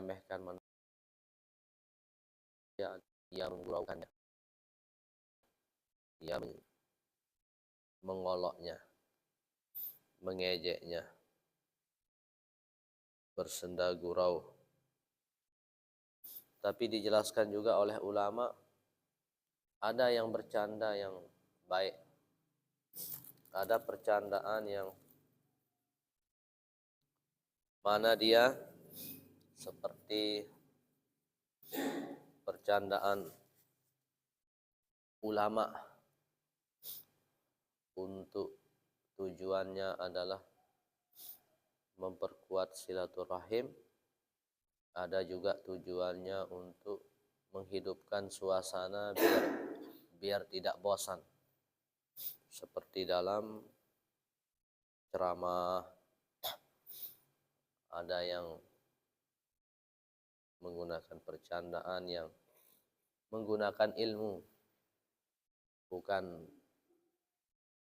meremehkan manusia, ia mengguraukannya, ia mengoloknya, mengejeknya, bersenda gurau. Tapi dijelaskan juga oleh ulama, ada yang bercanda yang baik, ada percandaan yang mana dia seperti percandaan ulama untuk tujuannya adalah memperkuat silaturahim, ada juga tujuannya untuk menghidupkan suasana biar tidak bosan. Seperti dalam ceramah, ada yang menggunakan percandaan yang menggunakan ilmu, bukan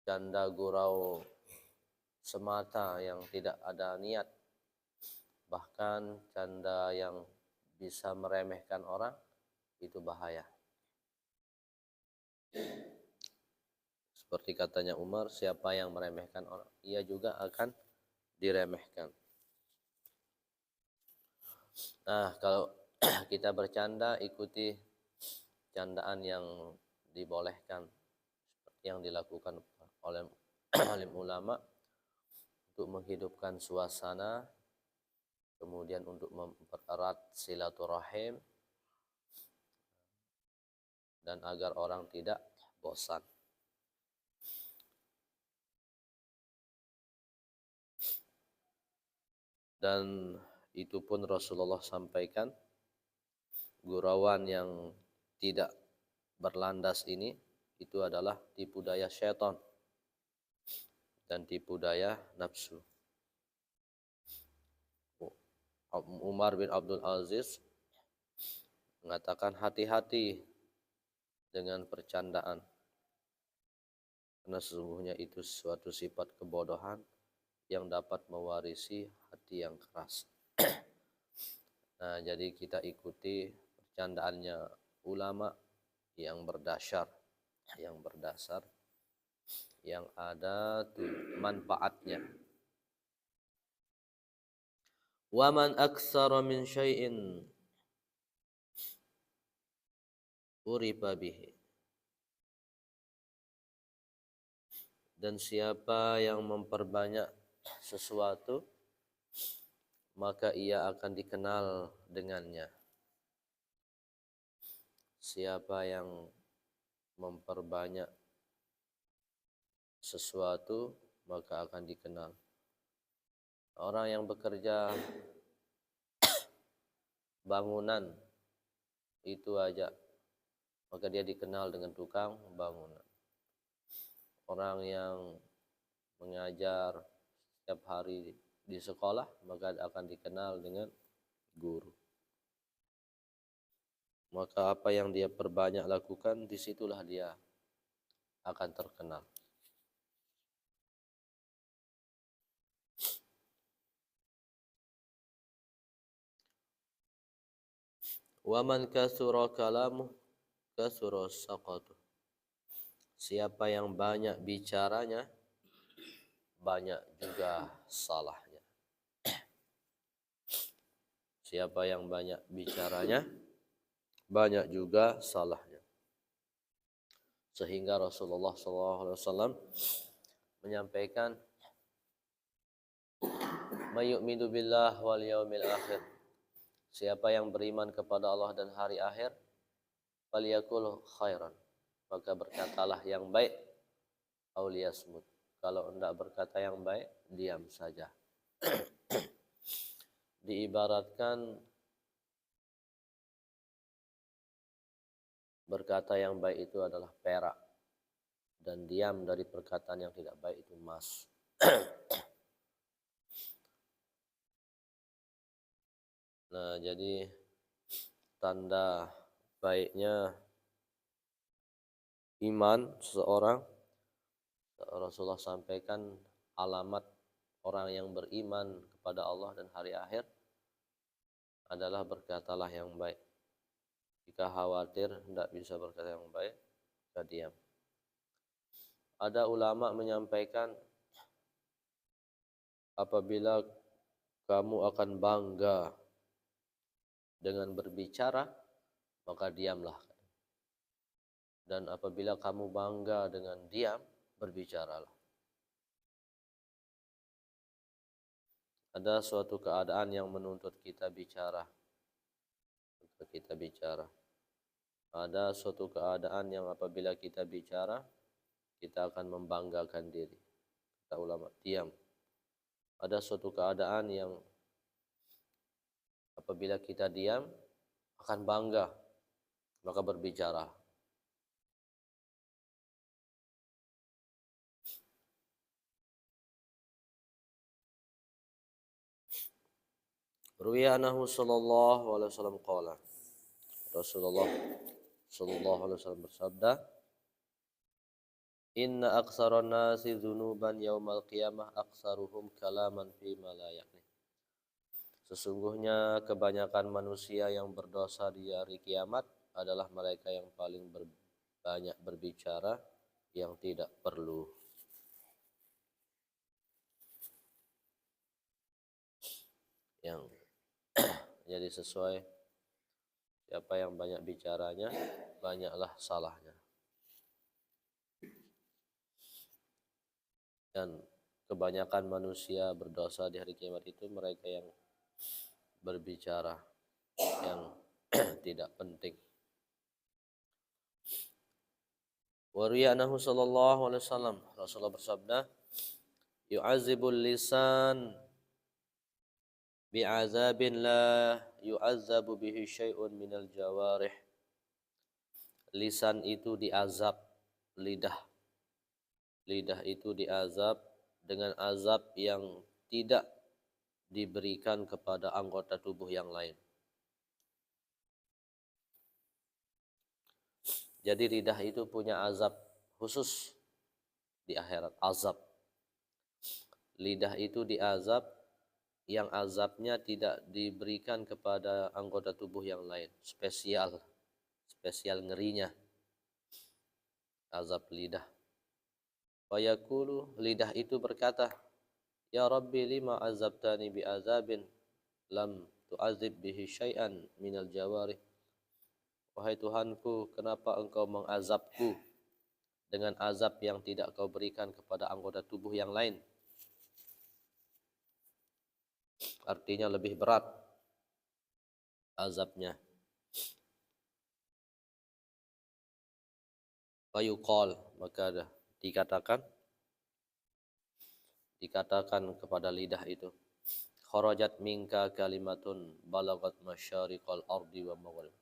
canda gurau semata yang tidak ada niat, bahkan canda yang bisa meremehkan orang, itu bahaya. Seperti katanya Umar, siapa yang meremehkan orang, ia juga akan diremehkan. Nah, kalau kita bercanda, ikuti candaan yang dibolehkan, seperti yang dilakukan oleh alim ulama untuk menghidupkan suasana, kemudian untuk mempererat silaturahim, dan agar orang tidak bosan. Dan itu pun Rasulullah sampaikan, gurauan yang tidak berlandas ini itu adalah tipu daya syaitan dan tipu daya nafsu. Umar bin Abdul Aziz mengatakan, hati-hati dengan percandaan, karena sesungguhnya itu suatu sifat kebodohan yang dapat mewarisi hati yang keras. Nah, jadi kita ikuti percandaannya ulama yang berdasar, yang ada manfaatnya. Wa man aktsara min syai'in uriba bihi. Dan siapa yang memperbanyak sesuatu, maka ia akan dikenal dengannya. Siapa yang memperbanyak sesuatu, maka akan dikenal. Orang yang bekerja bangunan itu aja, maka dia dikenal dengan tukang bangunan. Orang yang mengajar setiap hari di sekolah, maka akan dikenal dengan guru. Maka apa yang dia perbanyak lakukan, disitulah dia akan terkenal. Wa man kasura kalamuh kasura saqatuh. Siapa yang banyak bicaranya, banyak juga salahnya. Siapa yang banyak bicaranya, banyak juga salahnya. Sehingga Rasulullah SAW menyampaikan, "Mayyu'minu billah wal yaumil akhir." Siapa yang beriman kepada Allah dan hari akhir, falyakul khairan, maka berkatalah yang baik, aw liyasmut, kalau hendak berkata yang baik, diam saja. Diibaratkan berkata yang baik itu adalah perak, dan diam dari perkataan yang tidak baik itu emas. Nah, jadi tanda baiknya iman seseorang, Rasulullah sampaikan alamat orang yang beriman kepada Allah dan hari akhir adalah berkatalah yang baik. Jika khawatir tidak bisa berkata yang baik, maka diam. Ada ulama menyampaikan, apabila kamu akan bangga dengan berbicara, maka diamlah. Dan apabila kamu bangga dengan diam, berbicaralah. Ada suatu keadaan yang menuntut kita bicara. Ada suatu keadaan yang apabila kita bicara, kita akan membanggakan diri. Kata ulama, diam. Ada suatu keadaan yang apabila kita diam, akan bangga, maka berbicara. Ruwiya anhu sallallahu alaihi wasallam qala. Rasulullah sallallahu alaihi wasallam bersabda, "Inna aktsaran nasi dzunuban yaumal qiyamah aktsaruhum kalaman fi ma la ya'ni." Sesungguhnya kebanyakan manusia yang berdosa di hari kiamat adalah mereka yang paling banyak berbicara yang tidak perlu. Yang jadi sesuai, siapa yang banyak bicaranya, banyaklah salahnya. Dan kebanyakan manusia berdosa di hari kiamat itu mereka yang berbicara yang tidak penting. Wa riyanahu sallallahu alaihi wasallam, Rasulullah bersabda, yu'azibul lisan bi'azabin la yu'azzabu bihi syai'un minal jawarih. Lisan itu diazab, lidah itu diazab dengan azab yang tidak diberikan kepada anggota tubuh yang lain. Jadi lidah itu punya azab khusus di akhirat, azab. Lidah itu diazab yang azabnya tidak diberikan kepada anggota tubuh yang lain, spesial ngerinya azab lidah. Wa yaqulu, lidah itu berkata, ya Rabbi lima azabtani bi azabin lam tu'azib bihi syai'an minal jawarih. Wahai Tuhanku, kenapa engkau mengazabku dengan azab yang tidak kau berikan kepada anggota tubuh yang lain? Artinya lebih berat azabnya. Fayuqal, maka dikatakan kepada lidah itu, kharajat minka kalimatun balagat masyariqal ardi wa maghrib.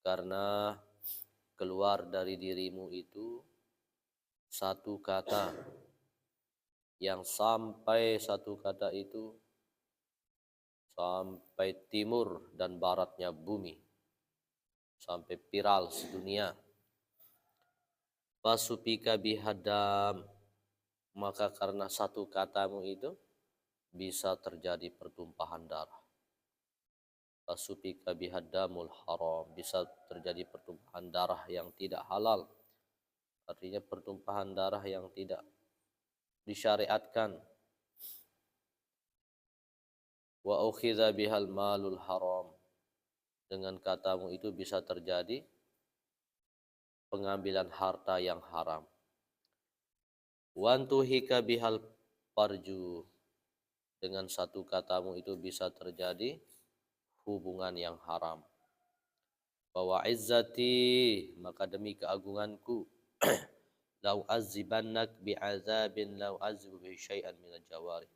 Karena keluar dari dirimu itu satu kata yang sampai satu kata itu sampai timur dan baratnya bumi, sampai viral sedunia. Fasupika bihadam, maka karena satu katamu itu bisa terjadi pertumpahan darah. Fasupika bihadamul haram, bisa terjadi pertumpahan darah yang tidak halal. Artinya pertumpahan darah yang tidak disyariatkan. Wa ukhidha bihal malul haram, dengan katamu itu bisa terjadi pengambilan harta yang haram. Wantuhika bihal parju, dengan satu katamu itu bisa terjadi hubungan yang haram. Wa izzati, maka demi keagunganku, lau azibannak bi'azabin lau azibu bi syai'an minal jawarih.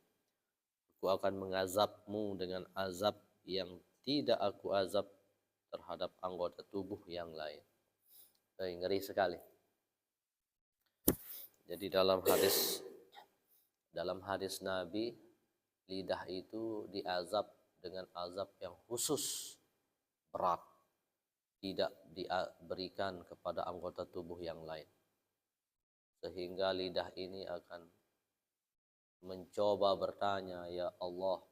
Aku akan mengazabmu dengan azab yang tidak aku azab terhadap anggota tubuh yang lain. Ngeri sekali. Jadi dalam hadis Nabi, lidah itu diazab dengan azab yang khusus, berat, tidak diberikan kepada anggota tubuh yang lain. Sehingga lidah ini akan mencoba bertanya, ya Allah,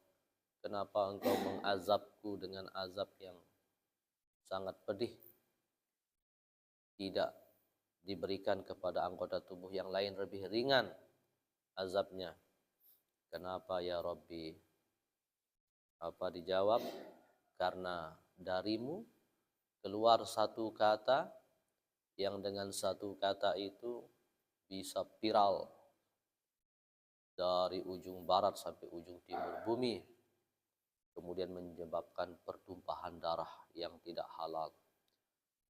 kenapa engkau mengazabku dengan azab yang sangat pedih, tidak diberikan kepada anggota tubuh yang lain lebih ringan azabnya. Kenapa ya Rabbi? Apa dijawab? Karena darimu keluar satu kata yang dengan satu kata itu bisa viral dari ujung barat sampai ujung timur bumi, kemudian menyebabkan pertumpahan darah yang tidak halal,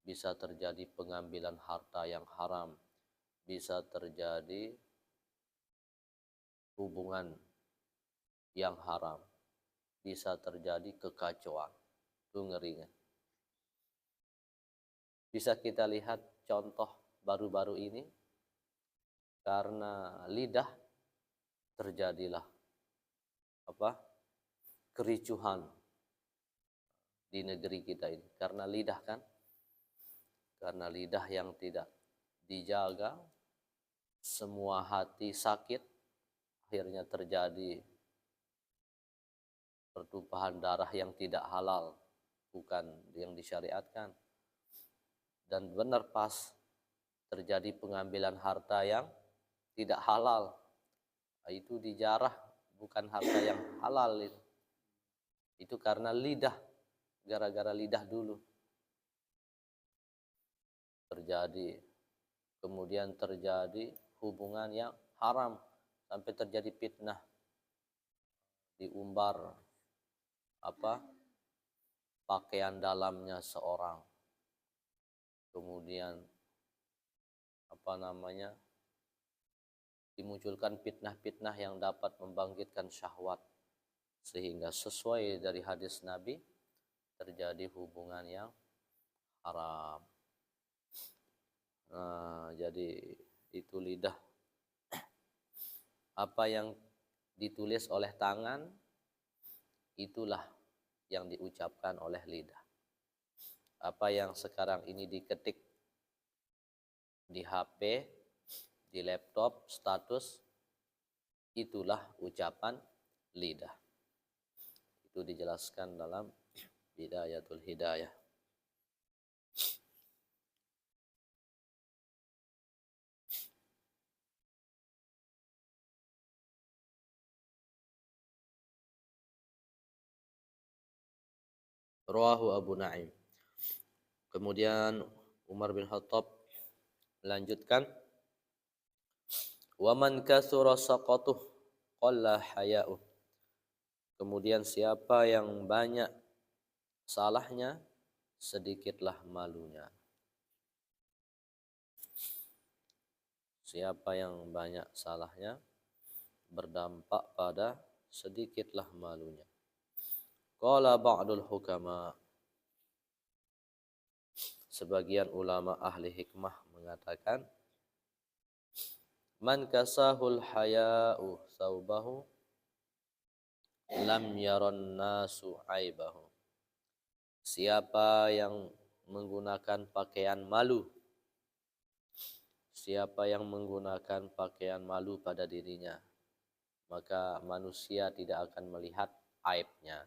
bisa terjadi pengambilan harta yang haram, bisa terjadi hubungan yang haram, bisa terjadi kekacauan. Itu ngerinya. Bisa kita lihat contoh baru-baru ini, karena lidah terjadilah kericuhan di negeri kita ini. Karena lidah kan, karena lidah yang tidak dijaga, semua hati sakit, akhirnya terjadi pertumpahan darah yang tidak halal, bukan yang disyariatkan. Dan benar pas terjadi pengambilan harta yang tidak halal, itu dijarah, bukan harta yang halal itu. Itu karena lidah, gara-gara lidah dulu terjadi, kemudian terjadi hubungan yang haram, sampai terjadi fitnah, diumbar pakaian dalamnya seorang, kemudian dimunculkan fitnah-fitnah yang dapat membangkitkan syahwat, sehingga sesuai dari hadis Nabi terjadi hubungan yang haram. Nah, jadi itu lidah. Apa yang ditulis oleh tangan, itulah yang diucapkan oleh lidah. Apa yang sekarang ini diketik di HP, di laptop, status, itulah ucapan lidah. Itu dijelaskan dalam Bidayatul Hidayah. Rawahu Abu Naim. Kemudian Umar bin Khattab melanjutkan, wa man kasura saqatuh qalla haya'uh. Kemudian siapa yang banyak salahnya, sedikitlah malunya. Siapa yang banyak salahnya, berdampak pada sedikitlah malunya. Qala ba'dul hukama, sebagian ulama ahli hikmah mengatakan, man kasahul haya'u thawbahu lam yaron nasu aibahu. Siapa yang menggunakan pakaian malu, siapa yang menggunakan pakaian malu pada dirinya, maka manusia tidak akan melihat aibnya.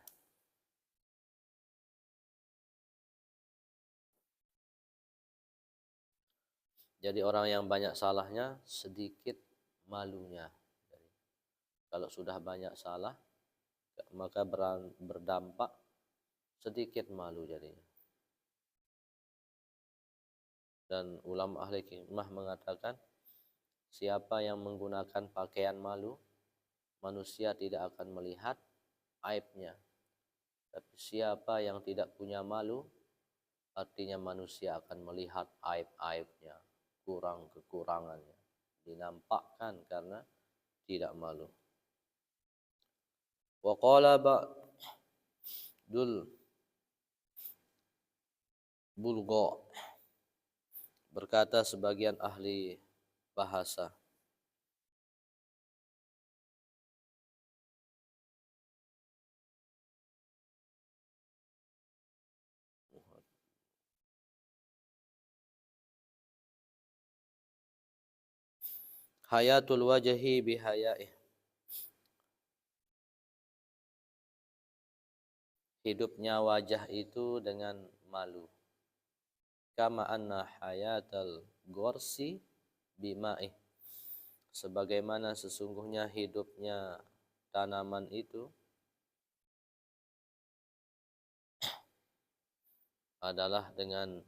Jadi orang yang banyak salahnya, sedikit malunya. Jadi, kalau sudah banyak salah, maka berdampak sedikit malu jadinya. Dan ulama ahli hikmah mengatakan, siapa yang menggunakan pakaian malu, manusia tidak akan melihat aibnya. Tapi siapa yang tidak punya malu, artinya manusia akan melihat aib-aibnya, kekurangannya, dinampakkan karena tidak malu. Wa qala ba'dul bulgha, berkata sebagian ahli bahasa, hayatul wajhi bihayaih. hidupnya wajah itu dengan malu. Kama anna hayatal gorsi bima'ih. Sebagaimana sesungguhnya hidupnya tanaman itu adalah dengan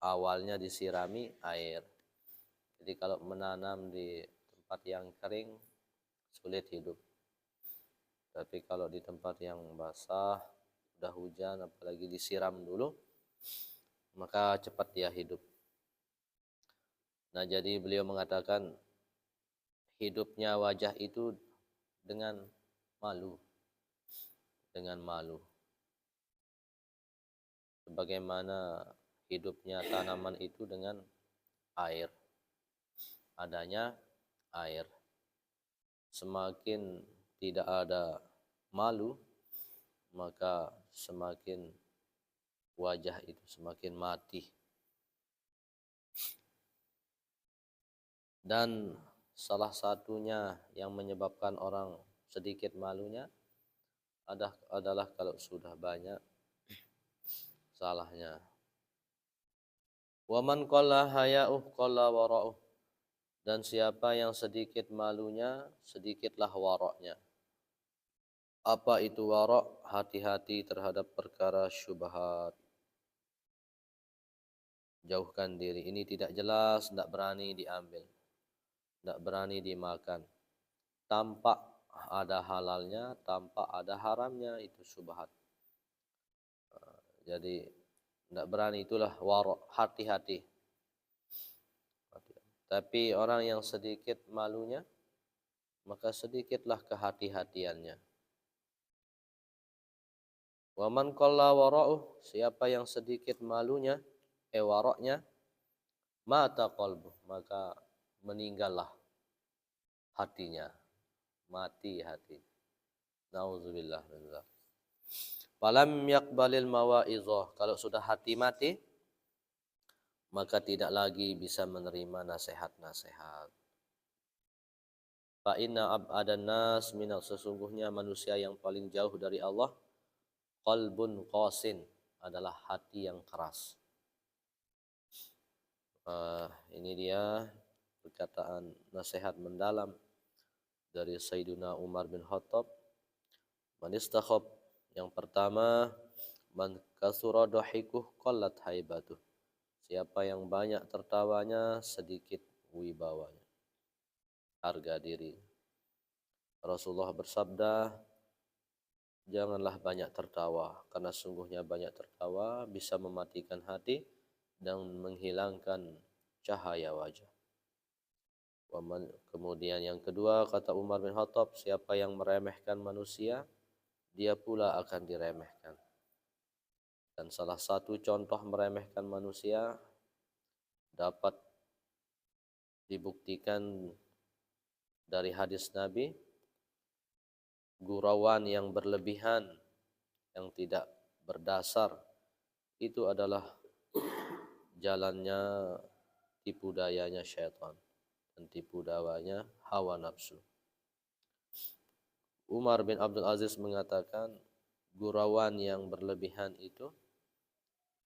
awalnya disirami air. Jadi kalau menanam di tempat yang kering sulit hidup. Tapi kalau di tempat yang basah, udah hujan, apalagi disiram dulu, maka cepat dia hidup. Nah, jadi beliau mengatakan hidupnya wajah itu dengan malu. Dengan malu. Sebagaimana hidupnya tanaman itu dengan air. Adanya air. Semakin tidak ada malu, maka semakin wajah itu semakin mati. Dan salah satunya yang menyebabkan orang sedikit malunya adalah kalau sudah banyak salahnya. Wa man qalla haya'uh qalla wara'uh. Dan siapa yang sedikit malunya, sedikitlah waroknya. Apa itu warok? Hati-hati terhadap perkara syubhat. Jauhkan diri. Ini tidak jelas, tidak berani diambil. Tidak berani dimakan. Tampak ada halalnya, tampak ada haramnya, itu syubhat. Jadi tidak berani, itulah warok. Hati-hati. Tapi orang yang sedikit malunya, maka sedikitlah kehati-hatiannya. Wa man qalla wara'uh, siapa yang sedikit malunya, waroknya, mata qalbuh, maka meninggallah hatinya, mati hati. Nauzubillah min dzalik. Falam yaqbalil mawa'izah, kalau sudah hati mati, maka tidak lagi bisa menerima nasihat-nasihat. Fa inna ab'adan nas minal, sesungguhnya manusia yang paling jauh dari Allah, qalbun qasin, adalah hati yang keras. Ini dia perkataan nasihat mendalam dari Sayyiduna Umar bin Khattab. Man istakhab, yang pertama, man kasura dhahikuh qallat haibatuh. Siapa yang banyak tertawanya, sedikit wibawanya, harga diri. Rasulullah bersabda, janganlah banyak tertawa, karena sungguhnya banyak tertawa bisa mematikan hati dan menghilangkan cahaya wajah. Kemudian yang kedua, kata Umar bin Khattab, siapa yang meremehkan manusia, dia pula akan diremehkan. Dan salah satu contoh meremehkan manusia dapat dibuktikan dari hadis Nabi, gurauan yang berlebihan, yang tidak berdasar, itu adalah jalannya tipu dayanya syaitan dan tipu dayanya hawa nafsu. Umar bin Abdul Aziz mengatakan, gurauan yang berlebihan itu,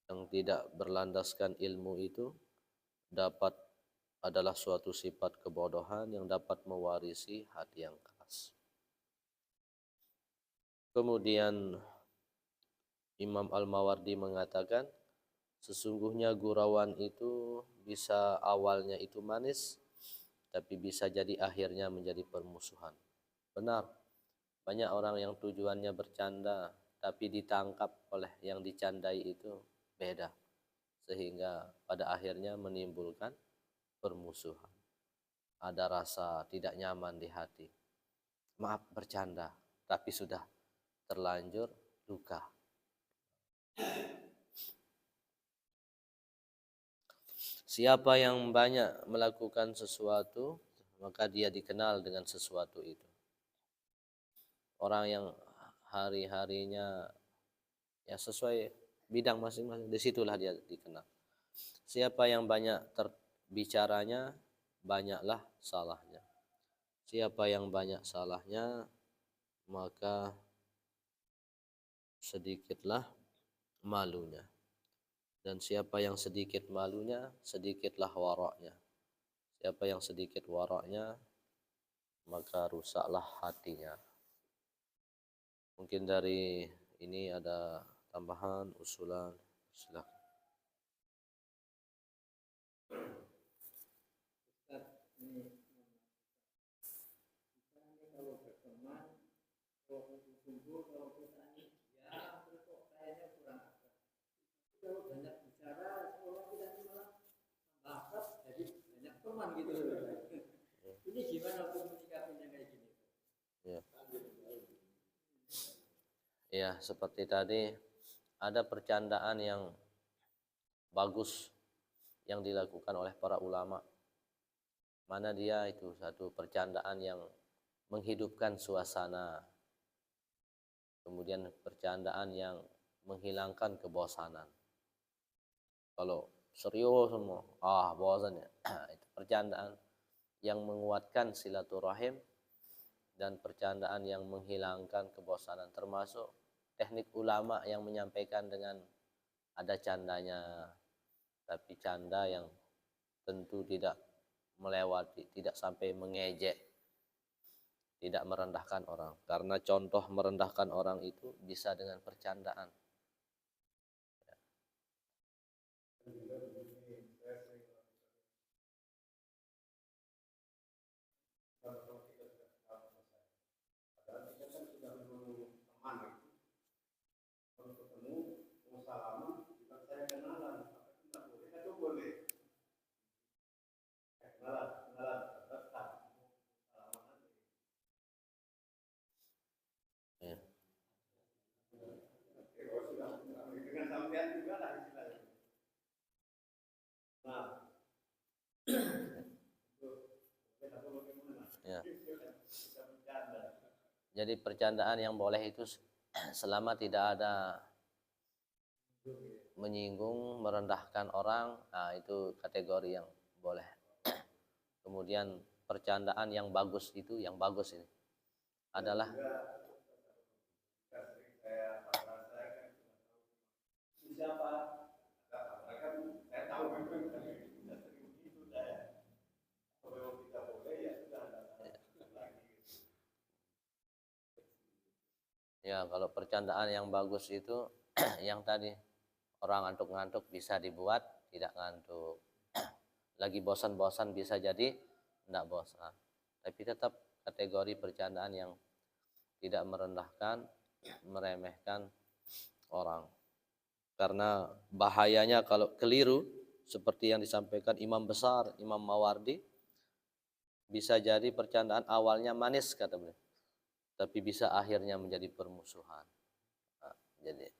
yang tidak berlandaskan ilmu itu, adalah suatu sifat kebodohan yang dapat mewarisi hati yang keras. Kemudian Imam Al-Mawardi mengatakan, sesungguhnya gurauan itu bisa awalnya itu manis, tapi bisa jadi akhirnya menjadi permusuhan. Benar, banyak orang yang tujuannya bercanda, tapi ditangkap oleh yang dicandai itu beda, sehingga pada akhirnya menimbulkan permusuhan. Ada rasa tidak nyaman di hati. Maaf bercanda, tapi sudah terlanjur luka. Siapa yang banyak melakukan sesuatu, maka dia dikenal dengan sesuatu itu. Orang yang hari-harinya ya sesuai bidang masing-masing, disitulah dia dikenal. Siapa yang banyak bicaranya, banyaklah salahnya. Siapa yang banyak salahnya, maka sedikitlah malunya. Dan siapa yang sedikit malunya, sedikitlah waraknya. Siapa yang sedikit waraknya, maka rusaklah hatinya. Mungkin dari ini ada tambahan, usulan, silakan. Ini gimana untuk menyikapinya kayak gini? Ya. Ya, seperti tadi ada percandaan yang bagus yang dilakukan oleh para ulama. Mana dia itu satu percandaan yang menghidupkan suasana. Kemudian percandaan yang menghilangkan kebosanan. Kalau serius semua, bosan ya. Itu percandaan yang menguatkan silaturahim dan percandaan yang menghilangkan kebosanan, termasuk teknik ulama yang menyampaikan dengan ada candanya, tapi canda yang tentu tidak melewati, tidak sampai mengejek, tidak merendahkan orang. Karena contoh merendahkan orang itu bisa dengan percandaan. Ya. Ya. Jadi percandaan yang boleh itu selama tidak ada menyinggung, merendahkan orang, itu kategori yang boleh. Kemudian percandaan yang bagus itu, yang bagus ini adalah ya, kalau percandaan yang bagus itu yang tadi orang ngantuk-ngantuk bisa dibuat tidak ngantuk. Lagi bosan-bosan bisa jadi tidak bosan. Tapi tetap kategori percandaan yang tidak merendahkan, meremehkan orang. Karena bahayanya kalau keliru seperti yang disampaikan Imam besar, Imam Mawardi, bisa jadi percandaan awalnya manis kata beliau, tapi bisa akhirnya menjadi permusuhan. Nah, jadi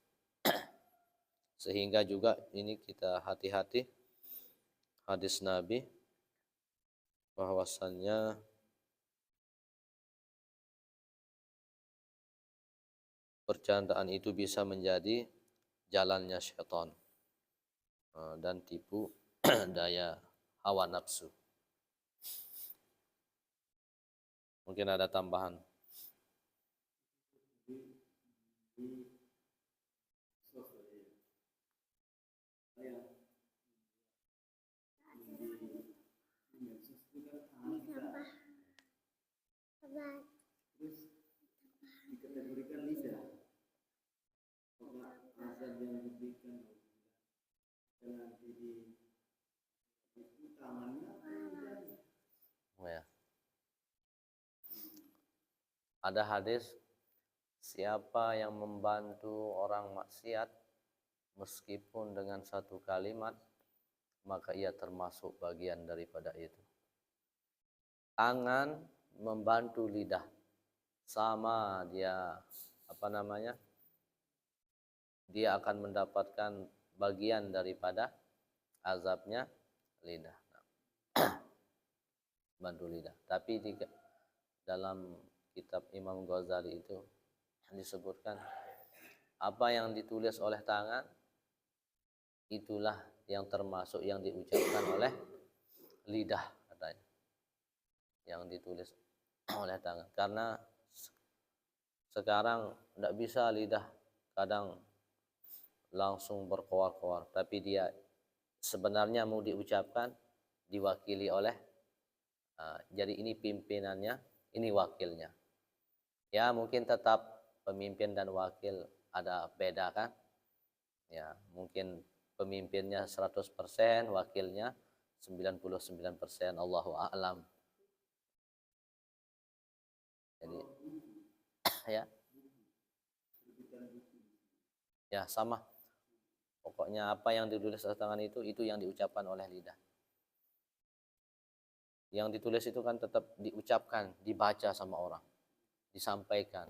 sehingga juga ini kita hati-hati hadis Nabi bahwasannya percandaan itu bisa menjadi jalannya syaitan dan tipu daya hawa nafsu. Mungkin ada tambahan. Terus dikategorikan lidah. Azan yang diberikan dengan diri itu tangannya Ya. Ada hadis, siapa yang membantu orang maksiat meskipun dengan satu kalimat, maka ia termasuk bagian daripada itu. Tangan membantu lidah, sama dia dia akan mendapatkan bagian daripada azabnya lidah. Bantu lidah. Tapi dalam kitab Imam Ghazali itu disebutkan apa yang ditulis oleh tangan itulah yang termasuk yang diucapkan oleh lidah katanya. Yang ditulis oleh tangan. Karena sekarang tidak bisa lidah kadang langsung berkoar-koar, tapi dia sebenarnya mau diucapkan diwakili oleh jadi ini pimpinannya, ini wakilnya. Ya mungkin tetap pemimpin dan wakil ada beda kan? Ya mungkin pemimpinnya 100%, wakilnya 99%, Allahu a'lam. Jadi ya, ya sama. Pokoknya apa yang ditulis atas tangan itu yang diucapkan oleh lidah. Yang ditulis itu kan tetap diucapkan, dibaca sama orang, disampaikan.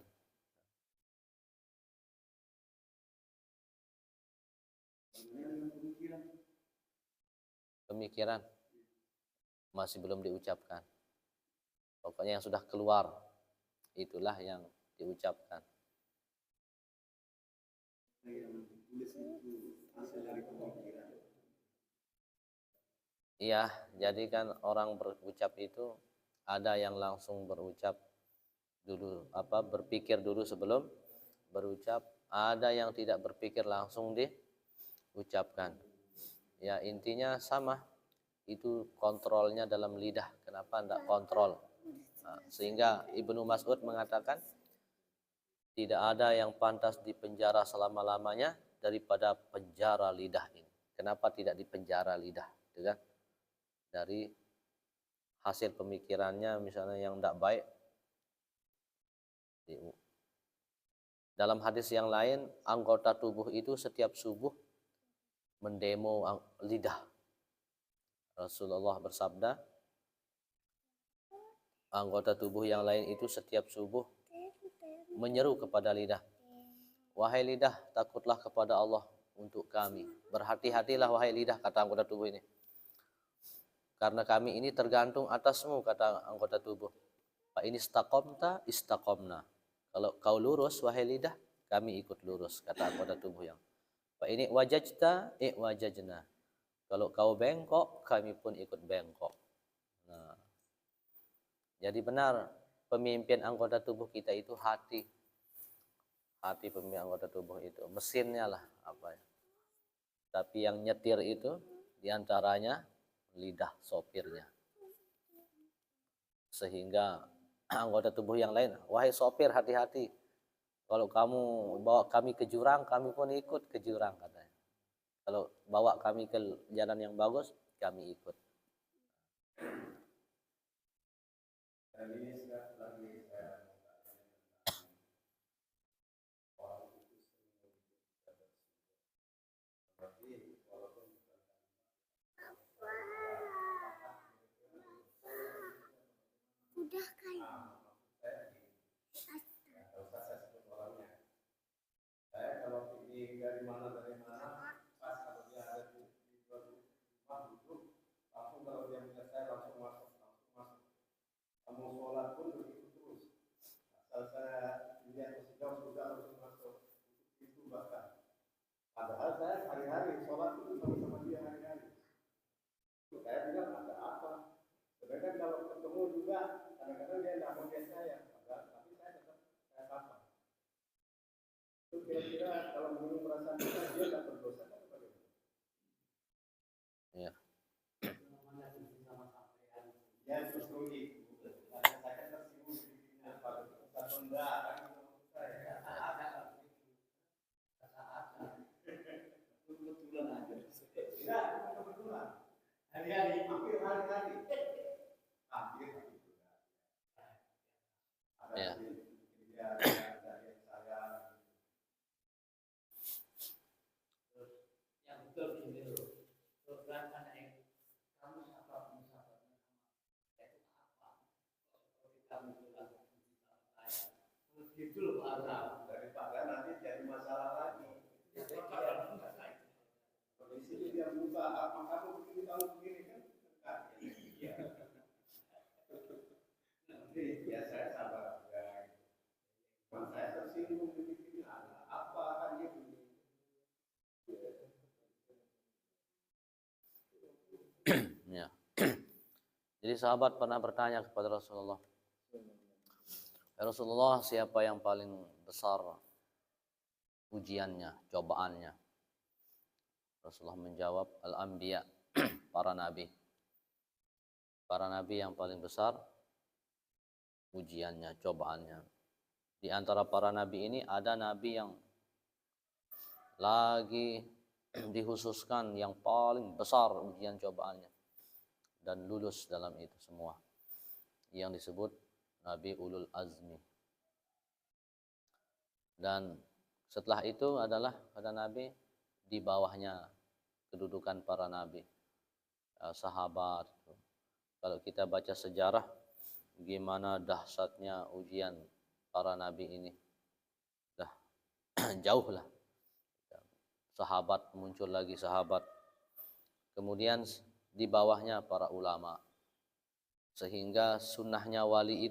Pemikiran masih belum diucapkan. Pokoknya yang sudah keluar, itulah yang diucapkan. Iya, jadi kan orang berucap itu ada yang langsung berucap dulu, berpikir dulu sebelum berucap, ada yang tidak berpikir langsung diucapkan. Ya intinya sama, itu kontrolnya dalam lidah. Kenapa tidak kontrol? Sehingga Ibnu Mas'ud mengatakan tidak ada yang pantas dipenjara selama-lamanya daripada penjara lidah ini. Kenapa tidak dipenjara lidah? Gitu kan? Dari hasil pemikirannya misalnya yang tidak baik. Dalam hadis yang lain, anggota tubuh itu setiap subuh mendemo lidah. Rasulullah bersabda, anggota tubuh yang lain itu setiap subuh menyeru kepada lidah, wahai lidah, takutlah kepada Allah untuk kami. Berhati-hatilah wahai lidah, kata anggota tubuh ini. Karena kami ini tergantung atasmu, kata anggota tubuh. Fa in istaqamta istaqamna. Kalau kau lurus wahai lidah, kami ikut lurus, kata anggota tubuh yang. Fa in wajajta wajajna. Kalau kau bengkok, kami pun ikut bengkok. Nah, jadi benar, pemimpin anggota tubuh kita itu hati. Hati pemimpin anggota tubuh itu, mesinnya lah apa ya. Tapi yang nyetir itu diantaranya lidah, sopirnya. Sehingga anggota tubuh yang lain, wahai sopir, hati-hati. Kalau kamu bawa kami ke jurang, kami pun ikut ke jurang, katanya. Kalau bawa kami ke jalan yang bagus, kami ikut. Udah kayak Saya kalau pergi dari mana pas kalau dia ada di rumah duduk, langsung kalau dia melihat saya langsung masuk. Kamu sholat pun begitu terus. Asal saya lihat masih jauh sudah langsung masuk. Itu bahkan. Padahal saya hari-hari sholat itu sama dia hari-hari. Saya bilang ada apa? Sebenarnya kalau ketemu juga kadang-kadang dia tidak mau lihat saya, tapi saya tetap saya sapa. Itu kira-kira kalau menurut perasaan kita dia tidak berdosa atau bagaimana? Ya. Ya justru itu. Saya kan tersinggung sedikitnya pada ucapan darah saya. Kebetulan aja. Tidak, kebetulan. Hari-hari, hampir hari-hari. Ya. Yang betul ini loh. Program anak kamu apa musafirnya itu apa? Kalau kamu bilang saya, begitu loh Pak. Daripada nanti jadi masalah lagi. Kalau di sini dia buka, apa kamu begini kan? Iya. Nanti ya saya sabar aja. Saya tersinggung begini apa kan dia begini. Ya. Jadi sahabat pernah bertanya kepada Rasulullah, ya Rasulullah, siapa yang paling besar ujiannya, cobaannya. Rasulullah menjawab, al-anbiya, para nabi. Para nabi yang paling besar ujiannya, cobaannya. Di antara para nabi ini ada nabi yang lagi dikhususkan yang paling besar ujian cobaannya dan lulus dalam itu semua, yang disebut Nabi Ulul Azmi. Dan setelah itu adalah pada nabi di bawahnya kedudukan para nabi, sahabat. Kalau kita baca sejarah gimana dahsyatnya ujian para nabi ini, dah jauh lah. Sahabat, muncul lagi sahabat, kemudian di bawahnya para ulama, sehingga sunatannya wali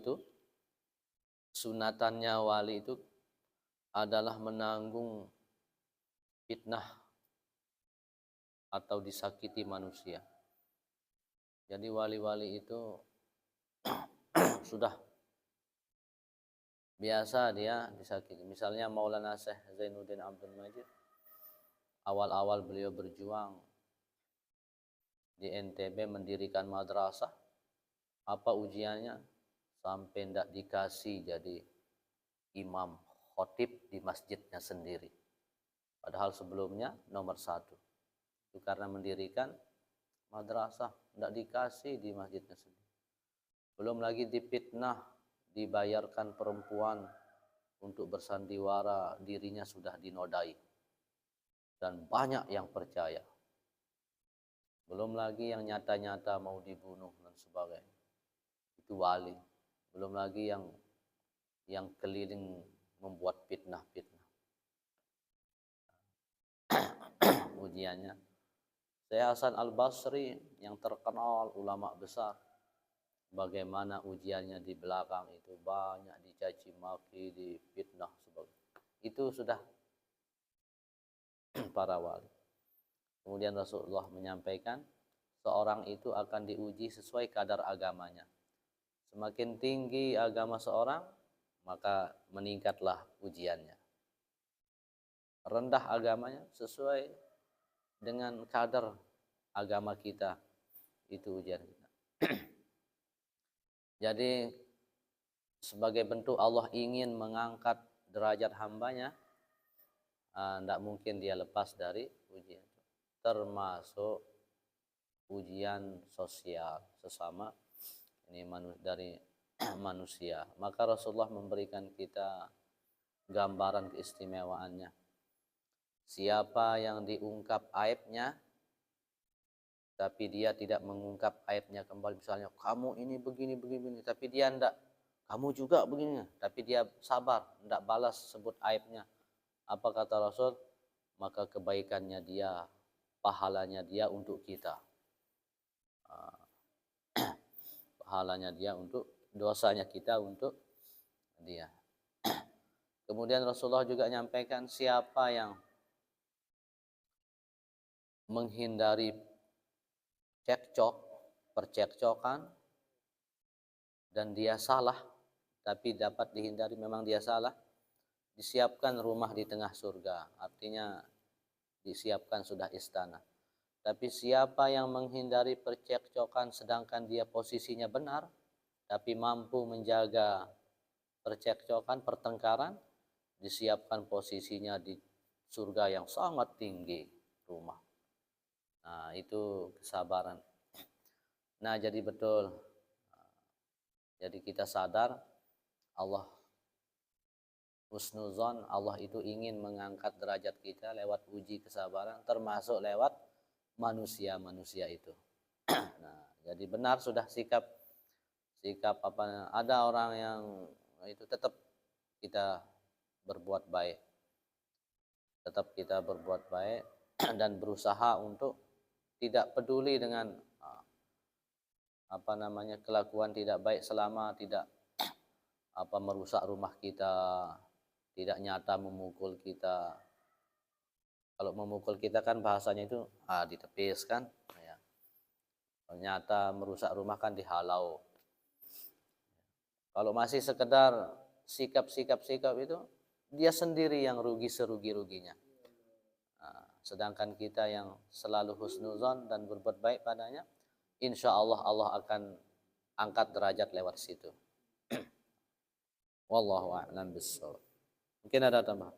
itu adalah menanggung fitnah atau disakiti manusia. Jadi wali-wali itu sudah biasa dia disakiti. Misalnya Maulana Syekh Zainuddin Abdul Majid, awal-awal beliau berjuang di NTB mendirikan madrasah, apa ujiannya? Sampai tidak dikasih jadi imam khotib di masjidnya sendiri. Padahal sebelumnya nomor 1. Itu karena mendirikan madrasah, tidak dikasih di masjidnya sendiri. Belum lagi dipitnah, dibayarkan perempuan untuk bersandiwara, dirinya sudah dinodai. Dan banyak yang percaya. Belum lagi yang nyata-nyata mau dibunuh dan sebagainya. Itu wali. Belum lagi yang keliling membuat fitnah-fitnah. Ujiannya. Syekh Hasan Al-Basri yang terkenal ulama besar, bagaimana ujiannya di belakang itu banyak dicaci maki, difitnah sebagainya. Itu sudah para wali. Kemudian Rasulullah menyampaikan, seorang itu akan diuji sesuai kadar agamanya. Semakin tinggi agama seorang, maka meningkatlah ujiannya. Rendah agamanya sesuai dengan kadar agama kita, itu ujian kita. Jadi sebagai bentuk Allah ingin mengangkat derajat hambanya, tidak mungkin dia lepas dari ujian, termasuk ujian sosial sesama ini dari manusia. Maka Rasulullah memberikan kita gambaran keistimewaannya. Siapa yang diungkap aibnya tapi dia tidak mengungkap aibnya kembali, misalnya kamu ini begini, tapi dia tidak, kamu juga begini, tapi dia sabar, tidak balas sebut aibnya. Apa kata Rasul? Maka kebaikannya dia, pahalanya dia untuk kita. Pahalanya dia untuk, dosanya kita untuk dia. Kemudian Rasulullah juga menyampaikan, siapa yang menghindari percekcokan, dan dia salah, tapi dapat dihindari, memang dia salah, disiapkan rumah di tengah surga. Artinya disiapkan sudah istana. Tapi siapa yang menghindari percekcokan sedangkan dia posisinya benar, tapi mampu menjaga percekcokan, pertengkaran, disiapkan posisinya di surga yang sangat tinggi rumah. Nah, itu kesabaran. Nah, jadi betul. Jadi kita sadar Allah husnuzon, Allah itu ingin mengangkat derajat kita lewat uji kesabaran, termasuk lewat manusia-manusia itu. Nah, jadi benar sudah sikap apa, ada orang yang itu tetap kita berbuat baik. Tetap kita berbuat baik dan berusaha untuk tidak peduli dengan kelakuan tidak baik selama tidak merusak rumah kita, tidak nyata memukul kita. Kalau memukul kita kan bahasanya itu ditepis kan, ya. Nyata merusak rumah kan dihalau. Kalau masih sekedar sikap itu dia sendiri yang rugi serugi-ruginya. Sedangkan kita yang selalu husnuzon dan berbuat baik padanya, insya Allah Allah akan angkat derajat lewat situ. Wallahu a'lam bishawab. Mungkin ada tambahan.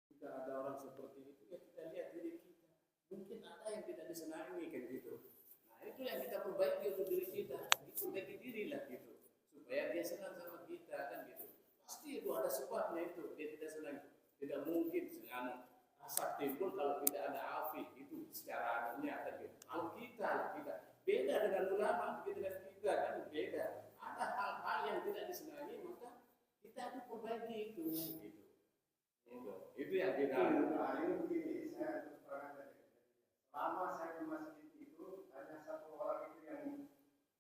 Jika ada orang seperti itu, ya kita lihat diri kita. Mungkin ada yang tidak disenangi kan gitu. Nah itu yang kita perbaiki untuk diri kita. Itu bagi diri lah gitu, supaya dia senang sama kita kan gitu. Pasti itu ada sebabnya itu dia tidak senang. Tidak mungkin senang asap timbul kalau tidak ada api itu secara anunya kan gitu. Kalau kita beda dengan ulama, begitu dengan kita kan beda. Ada hal-hal yang tidak disenangi maka kita itu perbaiki itu gitu. Itu yang beda. Ini begini, saya terus terang saja. Selama saya ke masjid itu hanya satu orang itu yang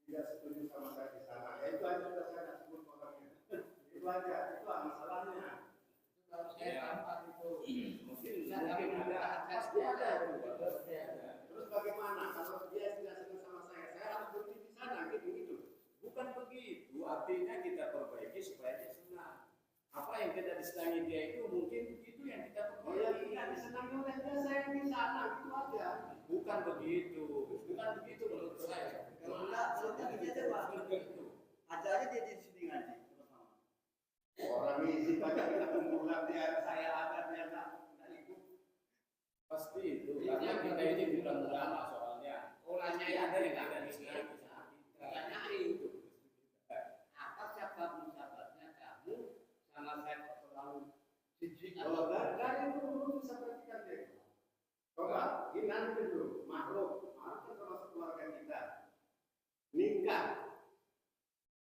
tidak setuju sama saya di sana. Ya itu aja sudah saya tidak sebut orangnya. Itu aja, itu masalahnya. Kalau saya tampak itu mungkin ada, pasti ada. Terus bagaimana kalau dia tidak senang sama saya harus berhenti di sana gitu. Bukan begitu, artinya kita perbaiki supaya dia senang. Apa yang tidak disenangi dia itu mungkin itu yang kita perbaiki. Oh ya tidak disenangi oleh dia, saya di sana itu aja. Bukan begitu menurut saya. Kalau enggak, kalau kita begitu. Ajarnya dia di sini ngaji. Orang ini banyak kita kumpulan dia, saya ada dia enggak ikut. Pasti itu. Karena kita ini bukan ulama soalnya. Orangnya ada yang tidak disenangi. Tanyai itu. Apa sahabat-sahabatnya kamu sama saya terlalu jijik? Oh, dari dulu bisa perhatikan deh. Coba, ini nanti dulu makhluk kan termasuk keluarga kita.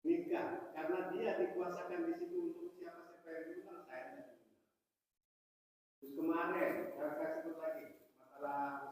Nikah, karena dia dikuasakan di situ untuk siapa yang diundang saya tidak diundang. Terus kemarin saya sebut lagi masalah